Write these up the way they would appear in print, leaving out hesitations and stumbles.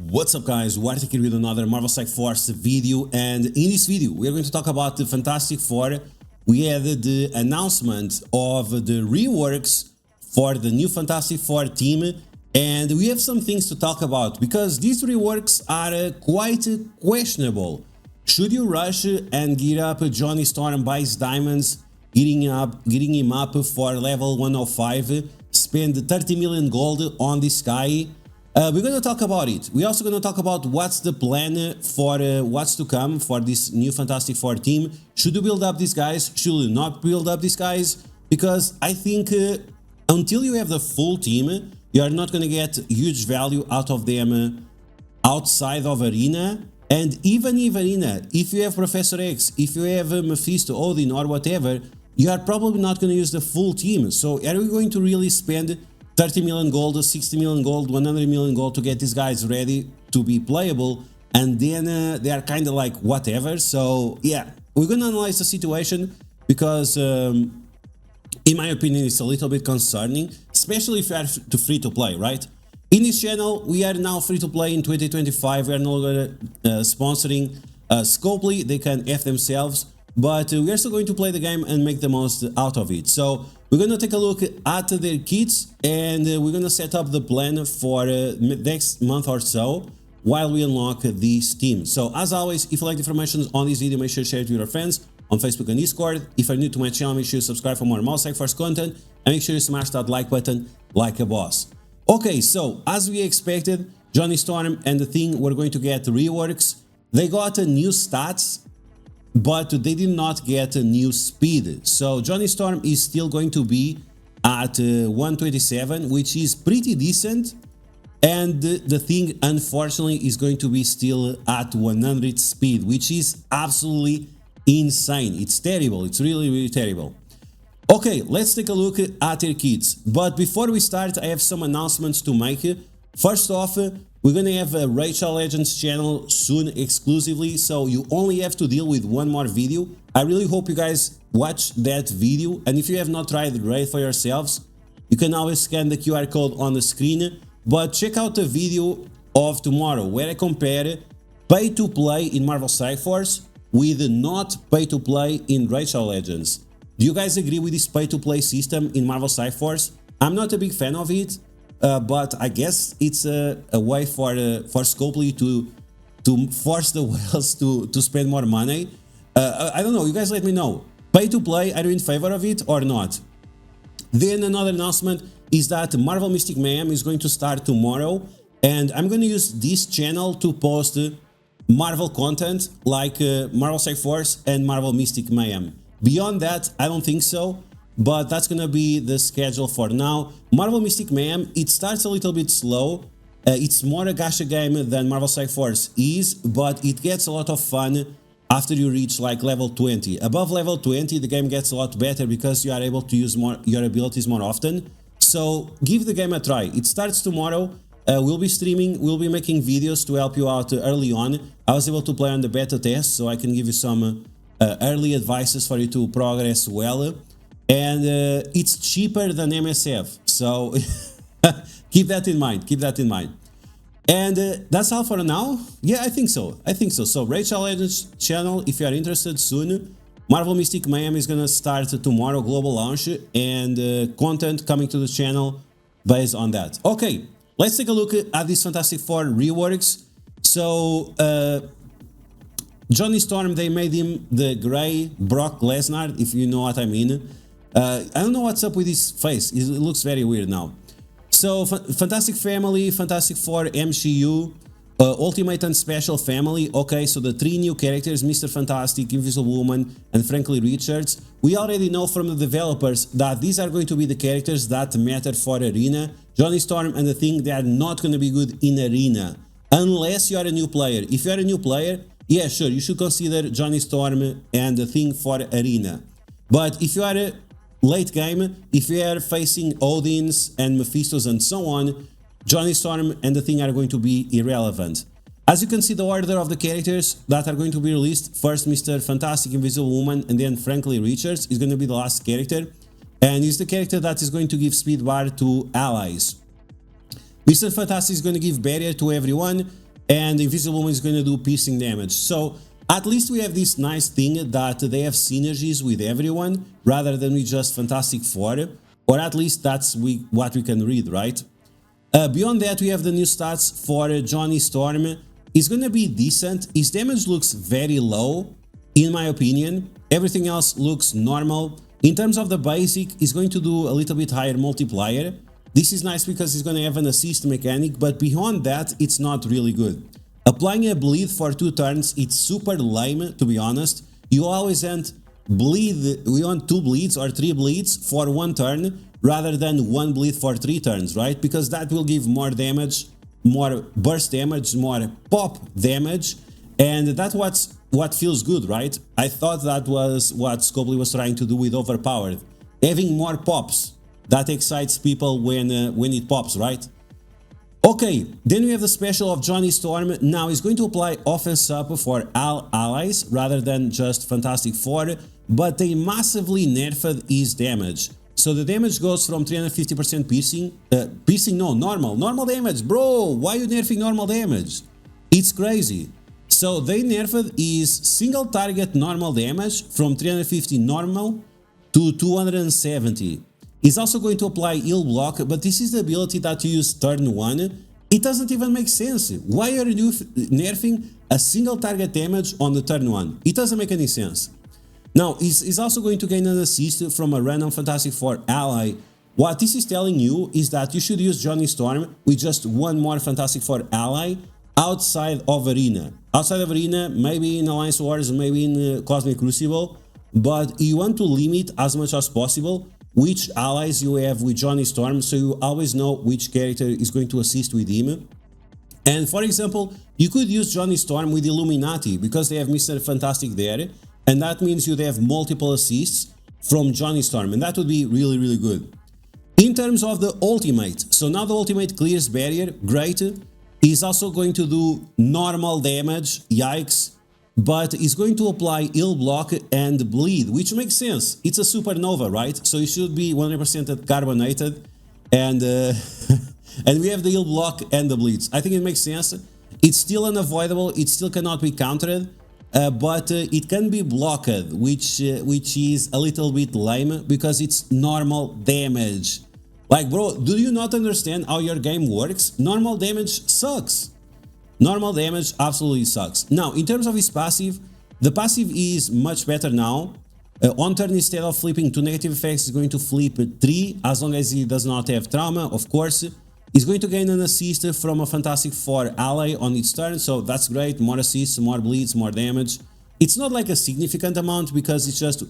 What's up guys, duarktikhq here with another Marvel Strike Force video, and in this video we are going to talk about the Fantastic Four. We had the announcement of the reworks for the new Fantastic Four team, and we have some things to talk about because these reworks are quite questionable. Should you rush and gear up Johnny Storm by his diamonds, getting him up for level 105, spend 30 million gold on this guy? We're going to talk about it. We're also going to talk about what's the plan for what's to come for this new Fantastic Four team. Should you build up these guys? Should you not build up these guys? Because I think until you have the full team, you are not going to get huge value out of them outside of Arena. And even if Arena, if you have Professor X, if you have Mephisto, Odin or whatever, you are probably not going to use the full team. So are we going to really spend 30 million gold, 60 million gold, 100 million gold to get these guys ready to be playable, and then they are kind of like whatever? So yeah, we're gonna analyze the situation because in my opinion it's a little bit concerning, especially if you are free to play, right? In this channel we are now free to play in 2025. We are no longer sponsoring Scopely. They can F themselves, but we are still going to play the game and make the most out of it. So we're going to take a look at their kits, and we're going to set up the plan for next month or so while we unlock this team. So as always, if you like the information on this video, make sure to share it with your friends on Facebook and Discord. If you're new to my channel, make sure you subscribe for more Marvel Strike Force content, and make sure you smash that like button like a boss. Okay, so as we expected, Johnny Storm and the Thing were going to get reworks. They got new stats, but they did not get a new speed. So Johnny Storm is still going to be at 127, which is pretty decent, and the Thing unfortunately is going to be still at 100 speed, which is absolutely insane. It's terrible. It's really terrible. Okay, let's take a look at their kits. But before we start, I have some announcements to make. First off, we're gonna have a Rachel Legends channel soon exclusively, so you only have to deal with one more video. I really hope you guys watch that video, and if you have not tried Raid for yourselves, you can always scan the QR code on the screen. But check out the video of tomorrow where I compare pay to play in Marvel Strike Force with not pay to play in Rachel Legends. Do you guys agree with this pay to play system in Marvel Strike Force? I'm not a big fan of it. But I guess it's a way for Scopely to force the whales to spend more money. I don't know, you guys let me know. Pay to play, are you in favor of it or not? Then another announcement is that Marvel Mystic Mayhem is going to start tomorrow, and I'm going to use this channel to post Marvel content like Marvel Strike Force and Marvel Mystic Mayhem. Beyond that, I don't think so. But that's gonna be the schedule for now. Marvel Mystic Mayhem, it starts a little bit slow. It's more a gacha game than Marvel Strike Force is, but it gets a lot of fun after you reach like level 20. Above level 20, the game gets a lot better because you are able to use your abilities more often. So give the game a try. It starts tomorrow. We'll be streaming, we'll be making videos to help you out early on. I was able to play on the beta test, so I can give you some early advices for you to progress well. And it's cheaper than MSF, so keep that in mind, And that's all for now. Yeah, I think so. So Rachel Legends channel, if you are interested, soon. Marvel Mystic Mayhem is gonna start tomorrow, global launch, and content coming to the channel based on that. Okay, let's take a look at these Fantastic Four reworks. So Johnny Storm, they made him the gray Brock Lesnar, if you know what I mean. I don't know what's up with his face. It looks very weird now. So Fantastic Family, Fantastic Four MCU, Ultimate and Special Family. Okay, so the three new characters, Mr. Fantastic, Invisible Woman, and Frankly Richards. We already know from the developers that these are going to be the characters that matter for Arena. Johnny Storm and the Thing, they are not going to be good in Arena unless you are a new player. If you are a new player, yeah, sure, you should consider Johnny Storm and the Thing for Arena. But if you are a late game, if you are facing Odins and Mephistos and so on, Johnny Storm and the Thing are going to be irrelevant. As you can see, the order of the characters that are going to be released, first Mr. Fantastic, Invisible Woman, and then Frankly Richards is going to be the last character, and is the character that is going to give speed bar to allies. Mr. Fantastic is going to give barrier to everyone. and Invisible Woman is going to do piercing damage. So at least we have this nice thing that they have synergies with everyone rather than with just Fantastic Four, or at least that's what we can read, right? Beyond that, we have the new stats for Johnny Storm. It's going to be decent. His damage looks very low, in my opinion. Everything else looks normal. In terms of the basic, he's going to do a little bit higher multiplier. This is nice because he's going to have an assist mechanic, but beyond that, it's not really good. Applying a bleed for 2 turns, it's super lame, to be honest. You always want 2 bleeds or 3 bleeds for 1 turn, rather than 1 bleed for 3 turns, right? Because that will give more damage, more burst damage, more pop damage, and that's what feels good, right? I thought that was what Scopely was trying to do with Overpowered. Having more pops, that excites people when it pops, right? Okay, then we have the special of Johnny Storm. Now he's going to apply offense up for all allies rather than just Fantastic Four, but they massively nerfed his damage. So the damage goes from 350% piercing, normal damage, bro, why are you nerfing normal damage? It's crazy. So they nerfed his single target normal damage from 350 normal to 270. He's also going to apply heal block, but this is the ability that you use turn 1. It doesn't even make sense. Why are you nerfing a single target damage on the turn 1? It doesn't make any sense. Now, he's also going to gain an assist from a random Fantastic Four ally. What this is telling you is that you should use Johnny Storm with just 1 more Fantastic Four ally outside of Arena. Outside of Arena, maybe in Alliance Wars, maybe in Cosmic Crucible, but you want to limit as much as possible which allies you have with Johnny Storm, so you always know which character is going to assist with him. And for example, you could use Johnny Storm with Illuminati because they have Mr. Fantastic there, and that means you'd have multiple assists from Johnny Storm, and that would be really, really good. In terms of the ultimate, so now the ultimate clears barrier, great. He's also going to do normal damage, yikes, but he's going to apply heal block and bleed, which makes sense. It's a supernova, right? So it should be 100% carbonated, and and we have the heal block and the bleeds. I think it makes sense. It's still unavoidable. It still cannot be countered, but it can be blocked, which is a little bit lame because it's normal damage. Like, bro, do you not understand how your game works? Normal damage sucks. Normal damage absolutely sucks. Now, in terms of his passive, the passive is much better now. On turn, instead of flipping 2 negative effects, he's going to flip 3, as long as he does not have trauma, of course. He's going to gain an assist from a Fantastic Four ally on its turn, so that's great. More assists, more bleeds, more damage. It's not like a significant amount because it's just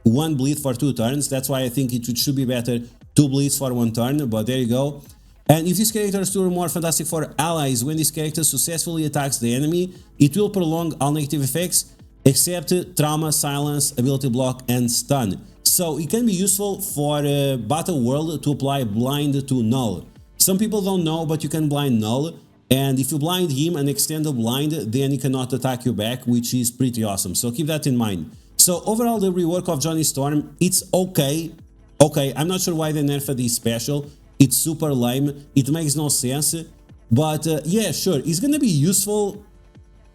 1 bleed for 2 turns. That's why I think it should be better 2 bleeds for 1 turn, but there you go. And if this character has 2 or more Fantastic Four allies, when this character successfully attacks the enemy, it will prolong all negative effects except trauma, silence, ability block, and stun. So it can be useful for Battle World to apply blind to null. Some people don't know, but you can blind null, and if you blind him and extend the blind, then he cannot attack you back, which is pretty awesome. So keep that in mind. So overall, the rework of Johnny Storm, it's okay. Okay, I'm not sure why they nerfed this special. It's super lame. It makes no sense. But yeah, sure, it's gonna be useful,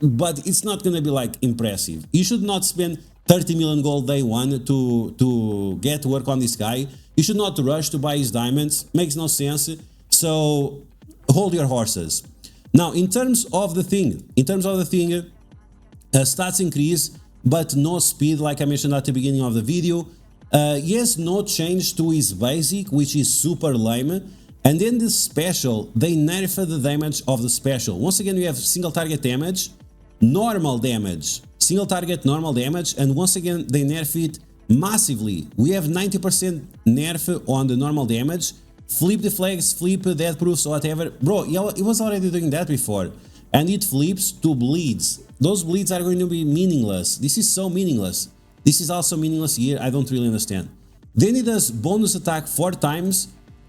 but it's not gonna be like impressive. You should not spend 30 million gold day 1 to get work on this guy. You should not rush to buy his diamonds. Makes no sense. So hold your horses. Now, in terms of the thing, stats increase, but no speed, like I mentioned at the beginning of the video. Yes, no change to his basic, which is super lame. And then the special, they nerfed the damage of the special. Once again, we have single target damage, normal damage, single target normal damage, and once again, they nerf it massively. We have 90% nerf on the normal damage. Flip the flags, flip death proofs, whatever. Bro, it was already doing that before. And it flips to bleeds. Those bleeds are going to be meaningless. This is so meaningless. This is also meaningless here. I don't really understand. Then it does bonus attack 4 times.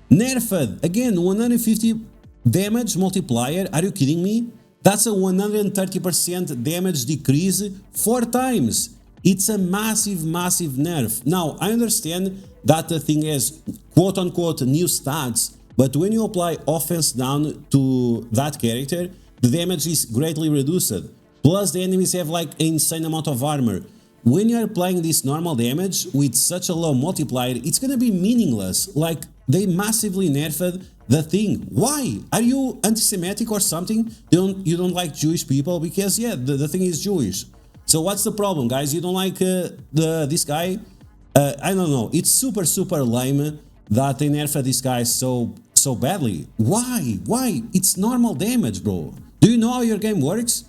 Nerfed. Again, 150 damage multiplier. Are you kidding me? That's a 130% damage decrease 4 times. It's a massive, massive nerf. Now, I understand that the thing has quote-unquote new stats, but when you apply offense down to that character, the damage is greatly reduced. Plus the enemies have like an insane amount of armor. When you are applying this normal damage with such a low multiplier, it's gonna be meaningless. Like, they massively nerfed the thing. Why? Are you anti-Semitic or something? You don't like Jewish people? Because yeah, the thing is Jewish. So what's the problem, guys? You don't like this guy? I don't know. It's super lame that they nerfed this guy so badly. Why? Why? It's normal damage, bro. Do you know how your game works?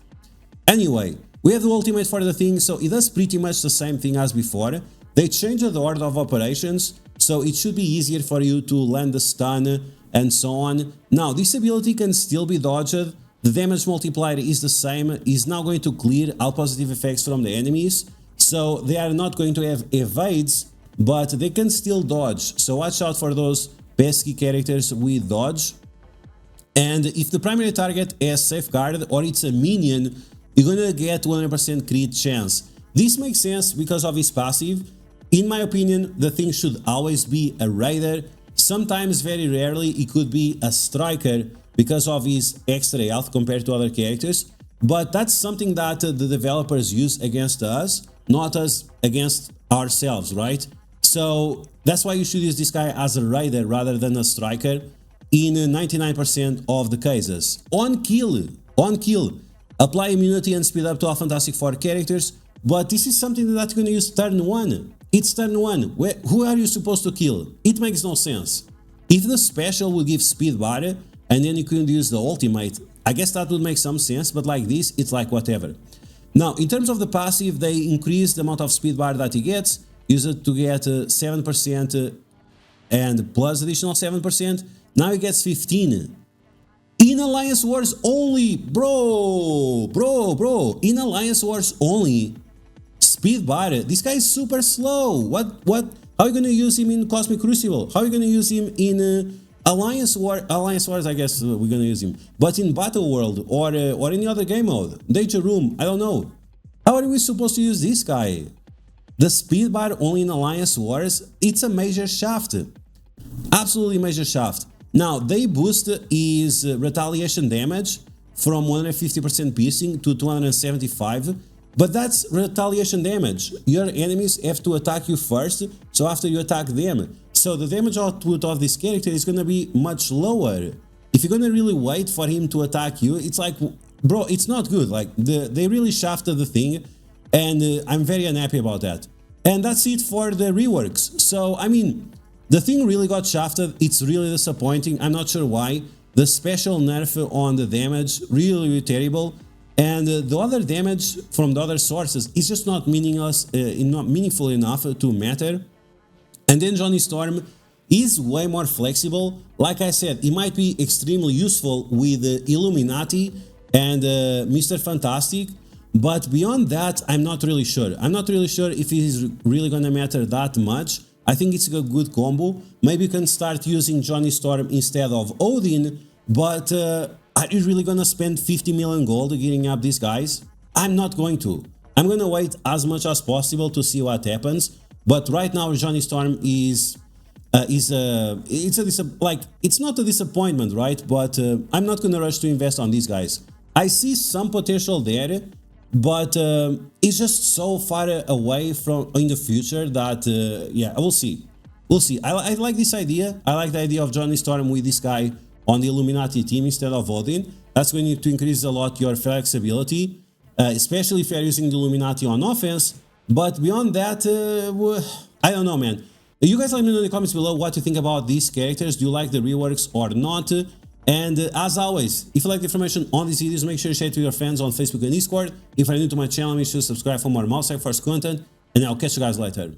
Anyway, we have the ultimate for the thing, so it does pretty much the same thing as before. They changed the order of operations, so it should be easier for you to land the stun and so on. Now, this ability can still be dodged. The damage multiplier is the same, is now going to clear all positive effects from the enemies. So they are not going to have evades, but they can still dodge. So watch out for those pesky characters with dodge. And if the primary target has safeguard or it's a minion, you're gonna get 100% crit chance. This makes sense because of his passive. In my opinion, the thing should always be a raider. Sometimes, very rarely, it could be a striker because of his extra health compared to other characters. But that's something that the developers use against us, not us against ourselves, right? So that's why you should use this guy as a raider rather than a striker in 99% of the cases. On kill, apply immunity and speed up to all Fantastic Four characters, but this is something that you're going to use turn 1. It's turn 1. Who are you supposed to kill? It makes no sense. If the special will give speed bar and then you could use the ultimate, I guess that would make some sense, but like this, it's like whatever. Now, in terms of the passive, they increase the amount of speed bar that he gets, use it to get 7% and plus additional 7%. Now he gets 15. In Alliance Wars only, bro, in Alliance Wars only, speed bar, this guy is super slow. What, how are you gonna use him in Cosmic Crucible? How are you gonna use him in Alliance Wars, I guess we're gonna use him. But in Battle World or any other game mode, Danger Room, I don't know. How are we supposed to use this guy? The speed bar only in Alliance Wars, it's a major shaft. Absolutely major shaft. Now, they boost his retaliation damage from 150% piercing to 275, but that's retaliation damage. Your enemies have to attack you first, so after you attack them. So the damage output of this character is gonna be much lower. If you're gonna really wait for him to attack you, it's like, bro, it's not good. Like, they really shafted the thing, and I'm very unhappy about that. And that's it for the reworks. So, I mean, the thing really got shafted. It's really disappointing. I'm not sure why. The special nerf on the damage, really terrible. And the other damage from the other sources is just not meaningless, not meaningful enough to matter. And then Johnny Storm is way more flexible. Like I said, it might be extremely useful with Illuminati and Mr. Fantastic. But beyond that, I'm not really sure. I'm not really sure if it is really gonna matter that much. I think it's a good combo. Maybe you can start using Johnny Storm instead of Odin, but are you really gonna spend 50 million gold getting up these guys? I'm not going to. I'm gonna wait as much as possible to see what happens. But right now, Johnny Storm it's not a disappointment, right? But I'm not gonna rush to invest on these guys. I see some potential there, but it's just so far away from in the future that yeah, we'll see. I like this idea. I like the idea of Johnny Storm with this guy on the Illuminati team instead of Odin. That's going to increase a lot your flexibility, especially if you're using the Illuminati on offense. But beyond that, I don't know, man. You guys let me know in the comments below what you think about these characters. Do you like the reworks or not? And as always, if you like the information on these videos, make sure you share it to your friends on Facebook and Discord. If you're new to my channel, make sure to subscribe for more Mouse Force content. And I'll catch you guys later.